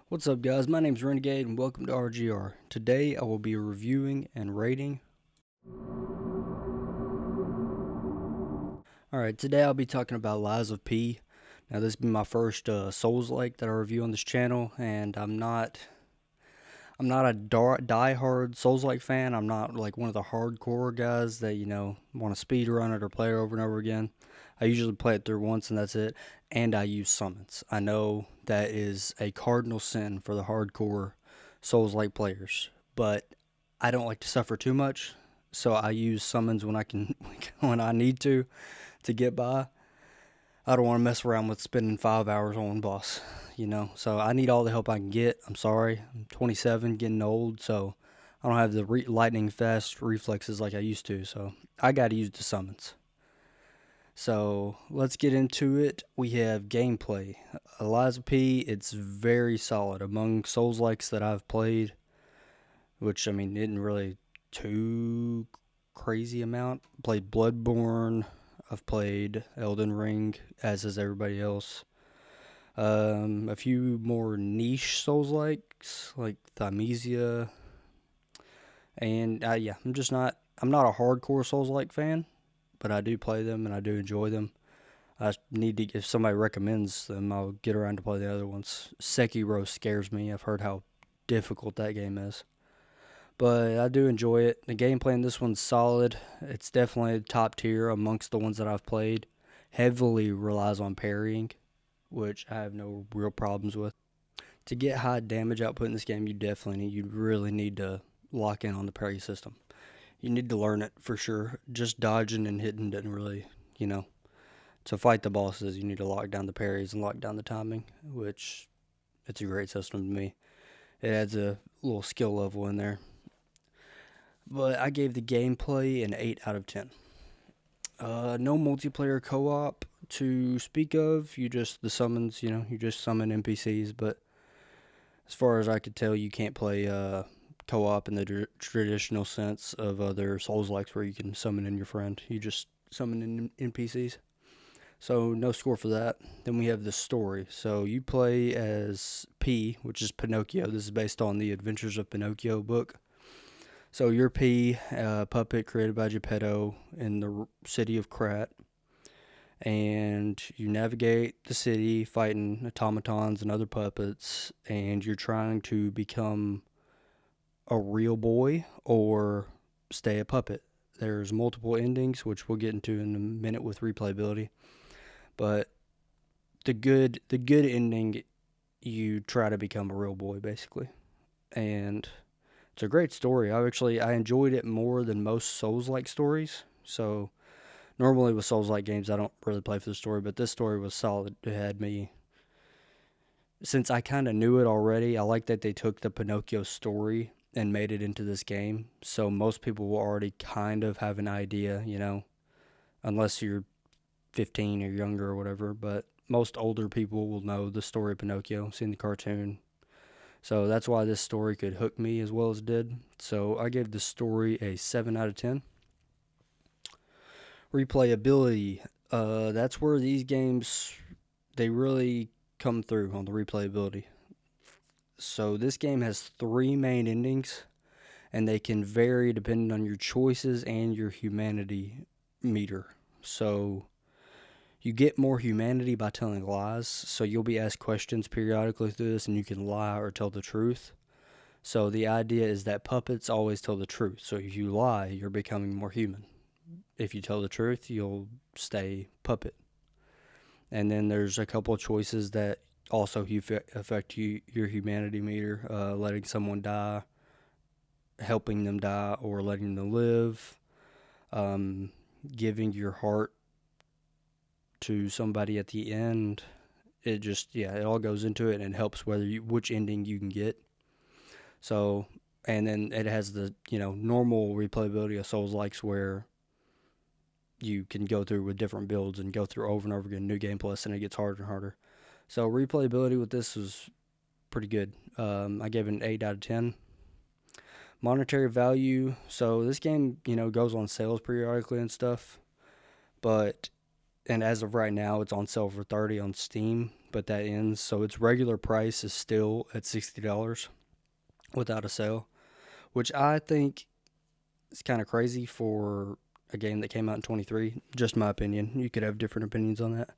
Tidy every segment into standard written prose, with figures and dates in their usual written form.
What's up, guys? My name's Renegade, and welcome to RGR. Today, I will be reviewing and rating. Alright, today I'll be talking about Lies of P. Now, this will be my first Souls-like that I review on this channel, and I'm not a die-hard Souls-like fan. I'm not like one of the hardcore guys that, want to speed run it or play it over and over again. I usually play it through once and that's it, and I use summons. I know that is a cardinal sin for the hardcore Souls-like players, but I don't like to suffer too much, so I use summons when I can, when I need to get by. I don't want to mess around with spending 5 hours on one boss, So I need all the help I can get. I'm sorry, I'm 27, getting old, so I don't have the lightning fast reflexes like I used to. So I got to use the summons. So let's get into it. We have gameplay. Lies of P, it's very solid among Souls likes that I've played, which I mean isn't really too crazy amount. Played Bloodborne. I've played Elden Ring, as has everybody else. A few more niche Souls likes, like Thymesia, and yeah, I'm not a hardcore Souls like fan, but I do play them and I do enjoy them. I need to, if somebody recommends them, I'll get around to play the other ones. Sekiro scares me. I've heard how difficult that game is, but I do enjoy it. The gameplay in this one's solid. It's definitely top tier amongst the ones that I've played. Heavily relies on parrying, which I have no real problems with. To get high damage output in this game, you really need to lock in on the parry system. You need to learn it for sure. Just dodging and hitting doesn't really, you know. To fight the bosses, you need to lock down the parries and lock down the timing, which it's a great system to me. It adds a little skill level in there. But I gave the gameplay an 8 out of 10. No multiplayer co-op to speak of. The summons, you just summon NPCs. But as far as I could tell, you can't play co-op in the traditional sense of other Souls-likes where you can summon in your friend. You just summon in NPCs. So no score for that. Then we have the story. So you play as P, which is Pinocchio. This is based on the Adventures of Pinocchio book. So you're P, a puppet created by Geppetto in the city of Krat, and you navigate the city fighting automatons and other puppets, and you're trying to become a real boy or stay a puppet. There's multiple endings, which we'll get into in a minute with replayability. But the good ending, you try to become a real boy basically, and it's a great story. I enjoyed it more than most Souls-like stories. So normally with Souls-like games, I don't really play for the story, but this story was solid. It had me, since I kind of knew it already. I like that they took the Pinocchio story and made it into this game. So most people will already kind of have an idea, unless you're 15 or younger or whatever. But most older people will know the story of Pinocchio, seen the cartoon. So that's why this story could hook me as well as it did. So I gave the story a 7 out of 10. Replayability. That's where these games, they really come through on the replayability. So this game has three main endings, and they can vary depending on your choices and your humanity meter. So you get more humanity by telling lies. So you'll be asked questions periodically through this, and you can lie or tell the truth. So the idea is that puppets always tell the truth. So if you lie, you're becoming more human. If you tell the truth, you'll stay puppet. And then there's a couple of choices that also affect your humanity meter, letting someone die, helping them die, or letting them live, um, giving your heart to somebody at the end. It all goes into it and helps which ending you can get. So, and then it has the, normal replayability of Souls likes where you can go through with different builds and go through over and over again, new game plus, and it gets harder and harder. So replayability with this was pretty good. I gave it an 8 out of 10. Monetary value. So this game, goes on sales periodically and stuff, but and as of right now, it's on sale for 30 on Steam, but that ends. So its regular price is still at $60 without a sale, which I think is kind of crazy for a game that came out in 23. Just my opinion. You could have different opinions on that.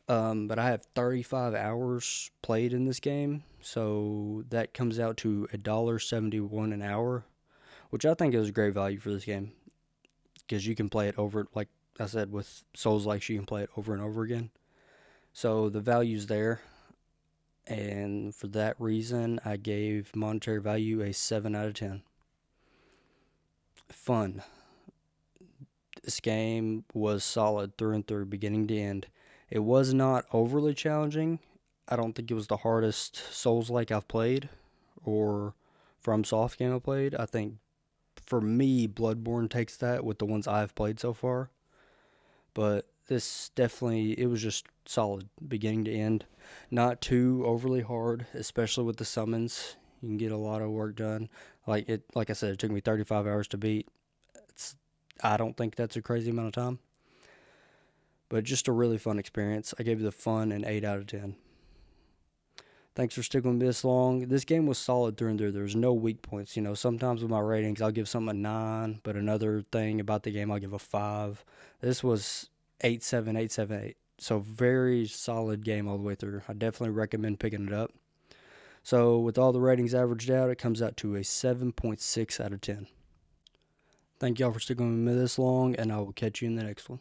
But I have 35 hours played in this game, so that comes out to $1.71 an hour, which I think is a great value for this game because you can play it over, like I said, with Souls likes, you can play it over and over again. So the value's there, and for that reason, I gave monetary value a 7 out of 10. Fun. This game was solid through and through, beginning to end. It was not overly challenging. I don't think it was the hardest Souls like I've played or FromSoft game I've played. I think for me, Bloodborne takes that with the ones I've played so far. But this definitely, it was just solid beginning to end. Not too overly hard, especially with the summons. You can get a lot of work done. Like I said, it took me 35 hours to beat. It's I don't think that's a crazy amount of time, but just a really fun experience. I gave the fun an 8 out of 10. Thanks for sticking with me this long. This game was solid through and through. There's no weak points. You know, sometimes with my ratings, I'll give something a 9, but another thing about the game, I'll give a 5. This was 8.7, 8.78. So, very solid game all the way through. I definitely recommend picking it up. So, with all the ratings averaged out, it comes out to a 7.6 out of 10. Thank y'all for sticking with me this long, and I will catch you in the next one.